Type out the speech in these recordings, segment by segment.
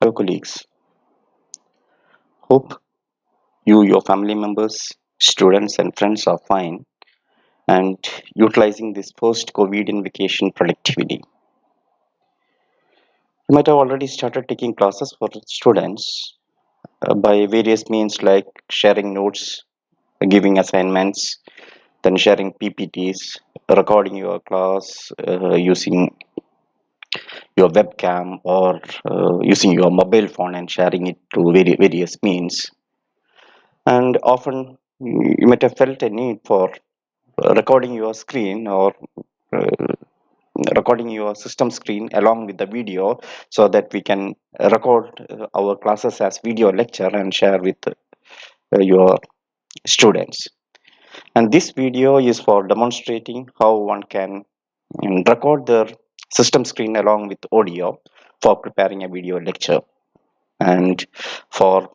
Hello, colleagues. Hope you, your family members, students, and friends are fine and utilizing this post COVID in vacation productivity. You might have already started taking classes for students by various means like sharing notes, giving assignments, then sharing PPTs, recording your class using your webcam or using your mobile phone and sharing it to various means. And often you might have felt a need for recording your screen or uh, recording your system screen along with the video so that we can record our classes as video lecture and share with your students. And this video is for demonstrating how one can record their system screen along with audio for preparing a video lecture. And for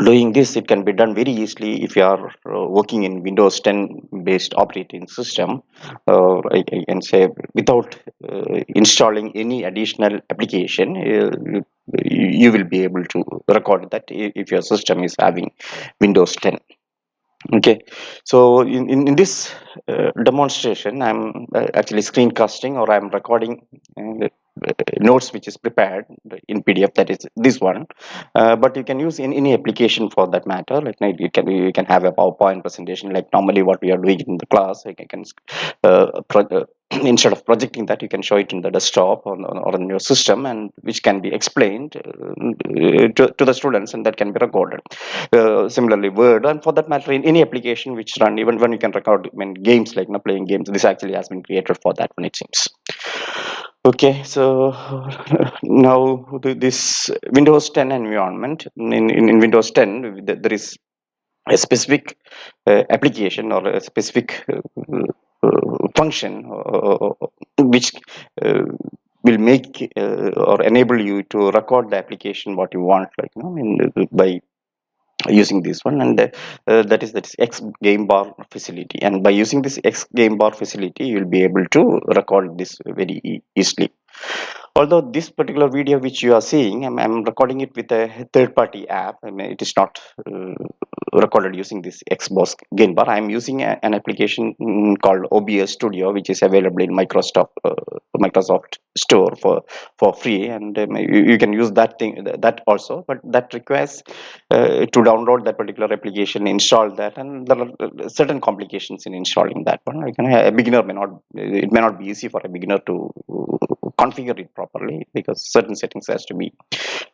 doing this, it can be done very easily if you are working in Windows 10 based operating system. I can say without installing any additional application, you will be able to record that if your system is having Windows 10. Okay, so in this demonstration, I'm actually screencasting or I'm recording notes which is prepared in PDF. That is this one, but you can use in any application for that matter. Like you can have a PowerPoint presentation like normally what we are doing in the class. Like I can instead of projecting that, you can show it in the desktop or in your system, and which can be explained to the students, and that can be recorded. Similarly, Word, and for that matter, in any application which run, even when you can record games like playing games, this actually has been created for that one, it seems. Okay, so now this Windows 10 environment, in Windows 10, there is a specific application or a specific function which uh, will make or enable you to record the application what you want, like by using this one, and that is X game bar facility, and by using this X game bar facility you will be able to record this very easily. Although this particular video which you are seeing, I'm recording it with a third-party app. I mean, it is not recorded using this Xbox Gain Bar. I'm using an application called OBS Studio, which is available in Microsoft Store for free, and you can use that also. But that requires to download that particular application, install that, and there are certain complications in installing that one. Like, a beginner may not, it may not be easy for a beginner to configure it properly because certain settings has to be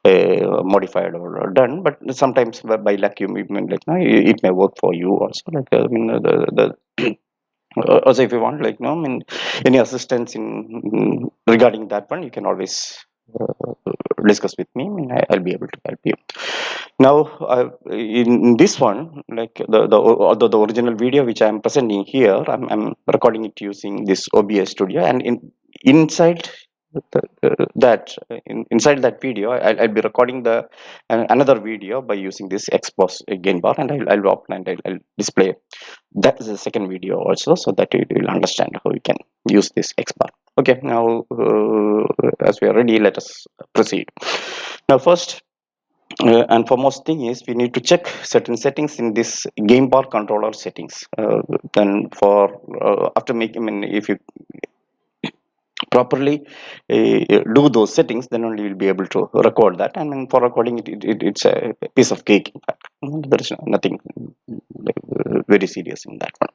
modified or done. But sometimes by luck, it may work for you also. Like the also, if you want, any assistance in regarding that one, you can always discuss with me, and I'll be able to help you. Now, in this one, like the original video which I'm presenting here, I'm recording it using this OBS Studio, and inside inside that video, I'll be recording the another video by using this Xbox gain bar, and I'll open and I'll display that is the second video also, so that you will understand how you can use this X bar. Okay, now as we are ready, let us proceed. Now, first and foremost thing is we need to check certain settings in this game bar controller settings. Then for after making, I mean, if you properly do those settings, then only you'll be able to record that. And then for recording it's a piece of cake, in fact. There is nothing very serious in that one.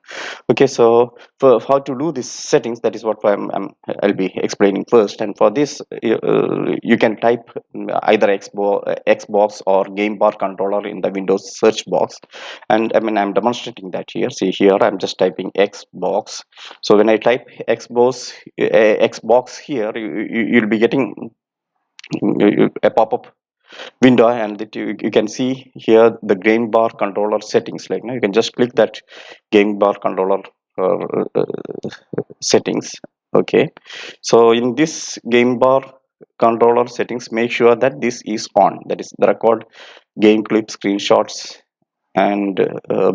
Okay, so for how to do these settings, that is what I'll be explaining first. And for this you can type either Xbox or game bar controller in the Windows search box, and I'm demonstrating that here. See here, I'm just typing Xbox. So when I type Xbox here, you'll be getting a pop-up window, and that you can see here the game bar controller settings. Like, you can just click that game bar controller settings. Okay, so in this game bar controller settings, make sure that this is on, that is the record game clip screenshots and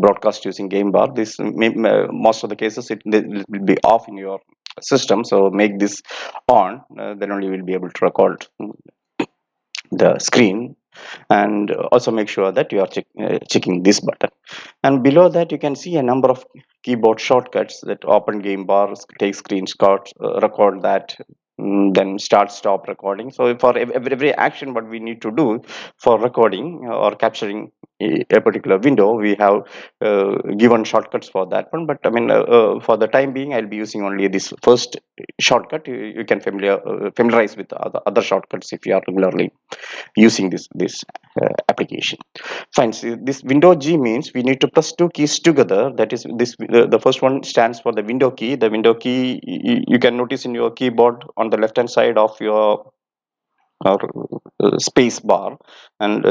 broadcast using game bar. This most of the cases it will be off in your system, so make this on, then only you will be able to record the screen, and also make sure that you are checking this button. And below that you can see a number of keyboard shortcuts, that open game bar, take screenshots, record that, then start stop recording. So for every action what we need to do for recording or capturing a particular window, we have given shortcuts for that one. But I mean, for the time being, I'll be using only this first shortcut. You can familiarize with the other shortcuts if you are regularly using this application. Fine. So this window G means we need to press two keys together. That is, this the first one stands for the window key. The window key, you can notice in your keyboard on the left hand side of your or space bar, and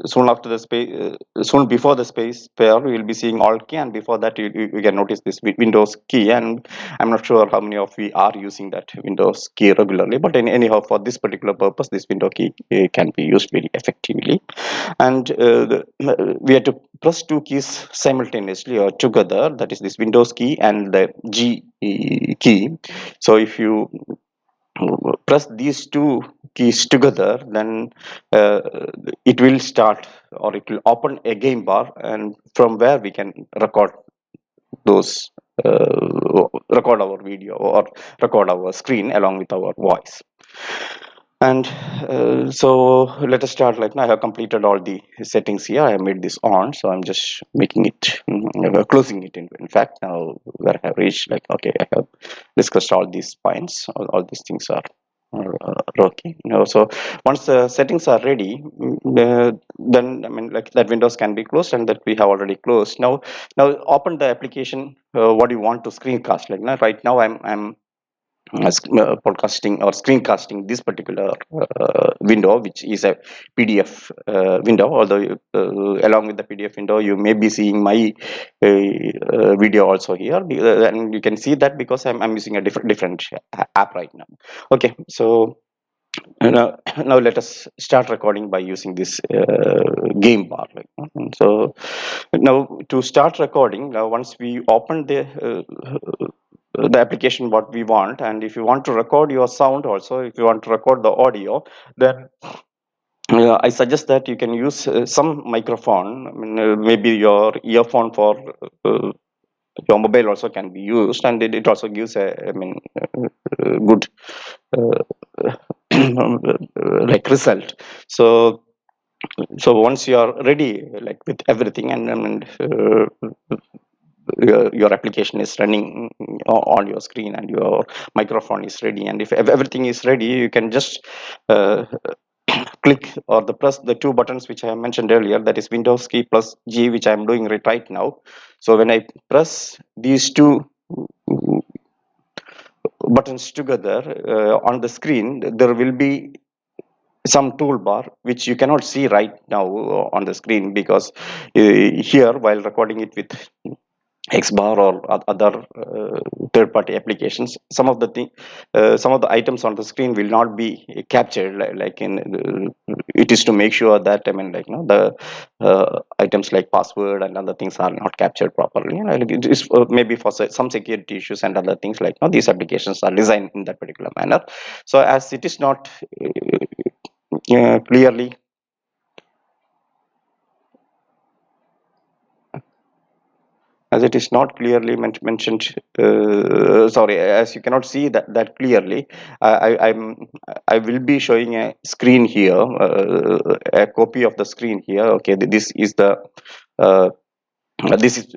soon after the space, soon before the space bar, you will be seeing alt key, and before that you can notice this Windows key. And I'm not sure how many of we are using that Windows key regularly, but anyhow, for this particular purpose, this window key can be used very effectively. And we have to press two keys simultaneously or together, that is this Windows key and the G key. So if you press these two keys together, then uh, it will start, or it will open a game bar, and from where we can record those record our video or record our screen along with our voice. And so let us start. Like now I have completed all the settings here. I have made this on, so I'm just making it, closing it in fact. Now where I have reached, like, okay, I have discussed all these points. All these things are okay. So once the settings are ready, then I mean, like, that windows can be closed, and that we have already closed. Now open the application. What you want to screencast? Like now, right now I'm podcasting or screencasting this particular window, which is a PDF window. Although along with the PDF window, you may be seeing my video also here, and you can see that because I'm using a different app right now. Okay, so now, now let us start recording by using this game bar. Like, so now to start recording, now once we open the application what we want, and if you want to record your sound also, if you want to record the audio, then I suggest that you can use some microphone. I mean, maybe your earphone for your mobile also can be used, and it also gives a, I mean, good like result. So once you are ready, like with everything, and I mean, your application is running on your screen, and your microphone is ready, and if everything is ready, you can just uh, click or the press the two buttons which I have mentioned earlier, that is Windows key plus G, which I am doing right now. So when I press these two buttons together on the screen, there will be some toolbar which you cannot see right now on the screen, because here while recording it with Xbar or other third-party applications, some of the items on the screen will not be captured. Like in, it is to make sure that, I mean, like, the items like password and other things are not captured properly. Like, it is maybe for some security issues and other things, like, these applications are designed in that particular manner. So as it is not clearly as it is not clearly mentioned, sorry, as you cannot see that clearly, I'm I will be showing a screen here, a copy of the screen here. Okay, this is the uh,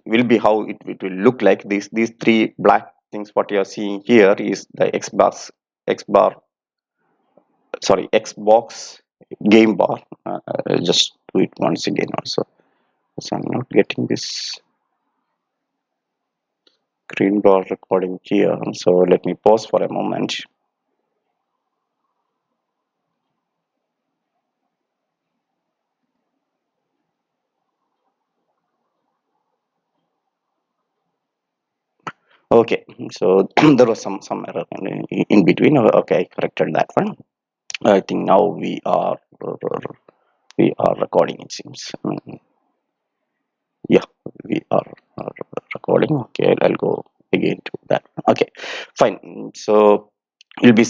will be how it will look like. These three black things what you are seeing here is the Xbox, sorry, Xbox game bar. Just do it once again also, so I'm not getting this screen bar recording here. So let me pause for a moment. Okay, so there was some error in between. Okay, I corrected that one. I think now we are recording, it seems. Yeah, we are recording. Okay, I'll go again to that. Okay, fine. So you'll be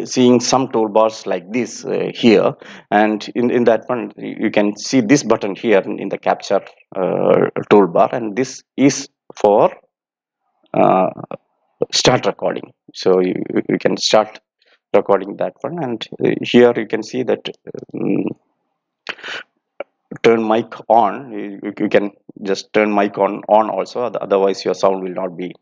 seeing some toolbars like this here, and in that one you can see this button here in the capture toolbar, and this is for uh, start recording. So you can start recording that one, and here you can see that um, turn mic on. You can just turn mic on also, otherwise your sound will not be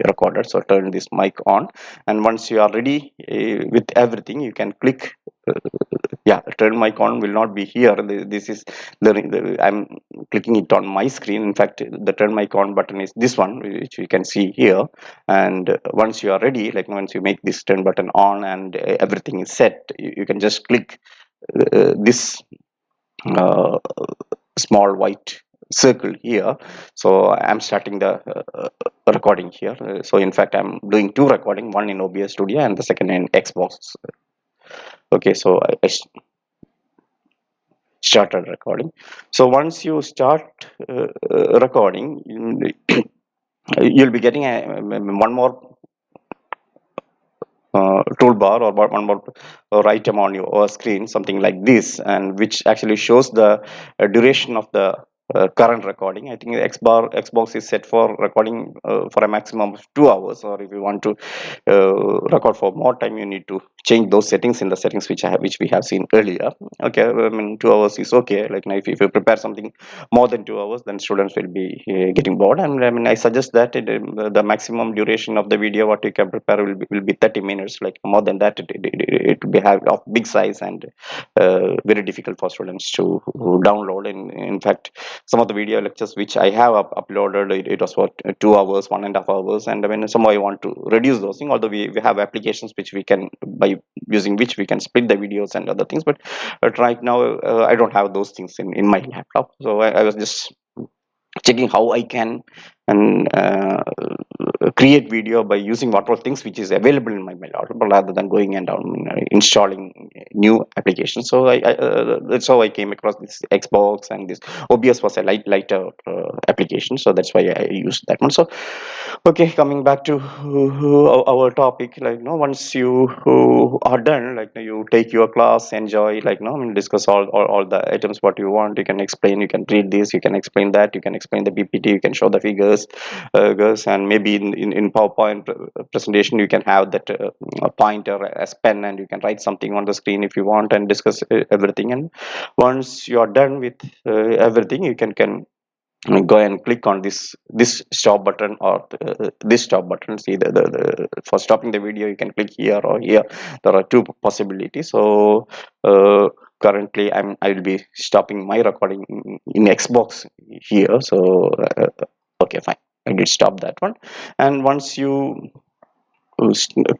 recorded. So turn this mic on, and once you are ready with everything, you can click uh, yeah, turn mic on will not be here. This is I'm clicking it on my screen. In fact, the turn mic on button is this one, which you can see here. And once you are ready, like once you make this turn button on and everything is set, you can just click this uh, small white circle here. So I'm starting the recording here. So in fact, I'm doing two recording, one in OBS Studio and the second in Xbox. Okay, so I started recording. So once you start recording, you'll be getting one more toolbar, or one more item on your screen, something like this, and which actually shows the duration of the current recording. I think the Xbox is set for recording for a maximum of 2 hours, or if you want to record for more time, you need to change those settings in the settings which we have seen earlier. Okay, I mean 2 hours is okay. Like now, if you prepare something more than 2 hours, then students will be getting bored. And I mean, I suggest that the maximum duration of the video what you can prepare will be 30 minutes. Like more than that, it will be have of big size and very difficult for students to download. In fact, some of the video lectures which I have uploaded, it was for 2 hours, 1.5 hours, and when somehow I want to reduce those things, although we have applications which we can, by using which we can split the videos and other things, but right now I don't have those things in my laptop. So I was just checking how I can and create video by using whatever things which is available in my laptop, rather than going and installing new applications. So that's how I came across this Xbox, and this OBS was a lighter application, so that's why I used that one. So okay, coming back to our topic, like no, once you are done, like you take your class, enjoy, like no, I mean, discuss all the items what you want. You can explain, you can read this, you can explain that, you can explain the PPT, you can show the figures, and maybe in PowerPoint presentation you can have that a pointer as pen, and you can write something on the screen if you want, and discuss everything. And once you are done with everything, you can go and click on this stop button, or this stop button. See for stopping the video, you can click here or here. There are two possibilities. So currently I will be stopping my recording in Xbox here. So okay, fine, I did stop that one. And once you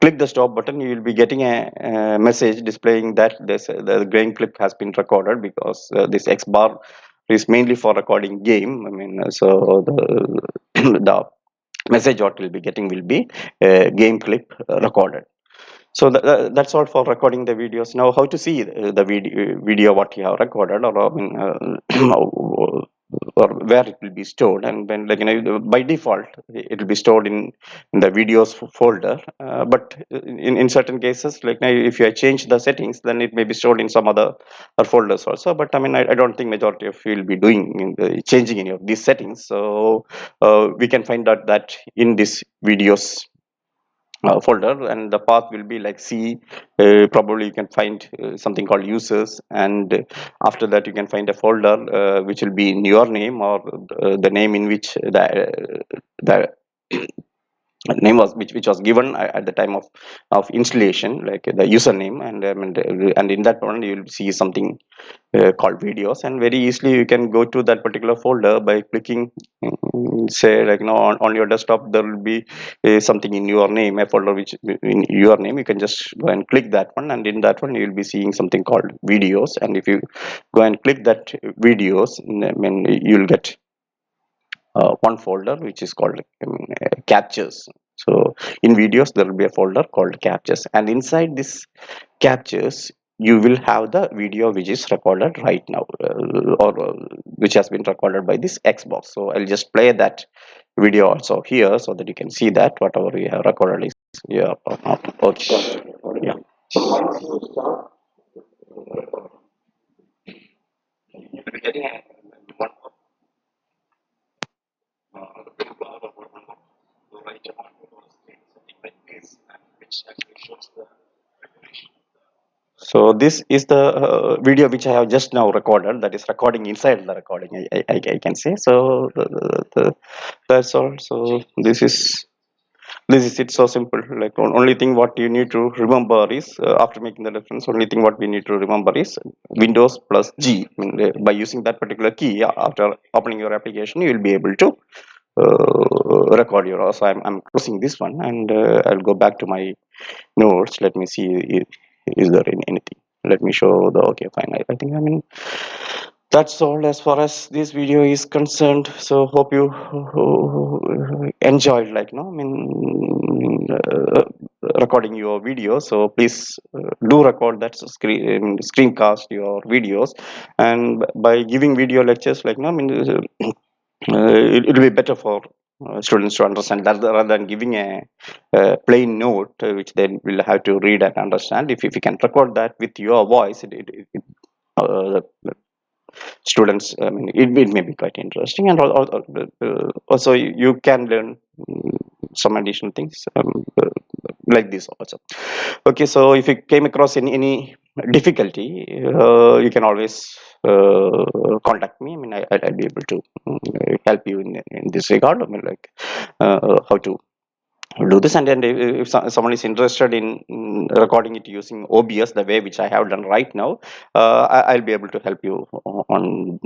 click the stop button, you will be getting a message displaying that the game clip has been recorded, because this X bar is mainly for recording game. I mean, so the message what we'll be getting will be game clip recorded. So that's all for recording the videos. Now, how to see the video what you have recorded, or I mean, or where it will be stored. And when, like, by default it will be stored in the videos folder. But in certain cases, like now, if you change the settings, then it may be stored in some other folders also. But I mean, I don't think majority of you will be doing changing any of these settings. So we can find out that in this videos folder, and the path will be like C. Probably you can find something called users, and after that you can find a folder which will be in your name, or the name in which the name was which was given at the time of installation, like the username. And in that one you will see something called videos, and very easily you can go to that particular folder by clicking, say, like on your desktop there will be something in your name, a folder which in your name. You can just go and click that one, and in that one you will be seeing something called videos. And if you go and click that videos, I mean, you'll get one folder which is called captures. So in videos there will be a folder called captures, and inside this captures you will have the video which is recorded right now, or which has been recorded by this Xbox. So I'll just play that video also here, so that you can see that whatever we have recorded is here or not. Okay. Yeah. So once you start getting a one right something like this, which actually shows the. So this is the video which I have just now recorded. That is recording inside the recording. I can say so. That's all. So this is it. So simple. Like only thing what you need to remember is after making the reference. Only thing what we need to remember is Windows plus G. I mean, by using that particular key after opening your application, you will be able to record your. So I'm closing this one and I'll go back to my notes. Let me see. Is there anything? Let me show the. Okay, fine. I think I mean that's all as far as this video is concerned. So hope you enjoyed. Like no, I mean recording your video. So please do record that screencast your videos, and by giving video lectures, like no, I mean. It will be better for students to understand that rather than giving a plain note which they will have to read and understand. If you can record that with your voice, the students, I mean, it may be quite interesting, and also you can learn some additional things like this also. Okay, so if you came across any difficulty, you can always contact me. I mean, I'll be able to help you in this regard. I mean, like how to do this, and then if someone is interested in recording it using OBS the way which I have done right now, I'll be able to help you on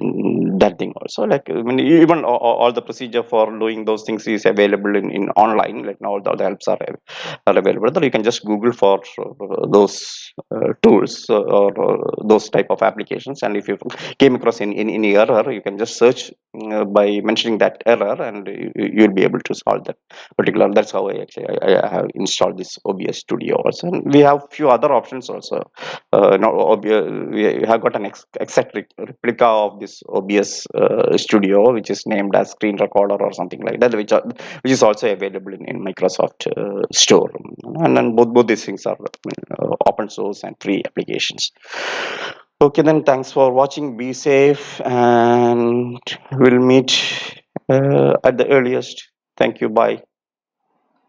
that thing also. Like I mean, even all the procedure for doing those things is available in online. Like now all the helps are available. So you can just Google for those tools or those type of applications, and if you came across any error, you can just search by mentioning that error, and you'll be able to solve that particular. That's how I have installed this OBS Studio also. And we have few other options also. Now we have got an exact replica of this OBS Studio, which is named as Screen Recorder or something like that, which is also available in Microsoft Store. And then both these things are open source and free applications. Okay, then thanks for watching. Be safe, and we'll meet at the earliest. Thank you. Bye.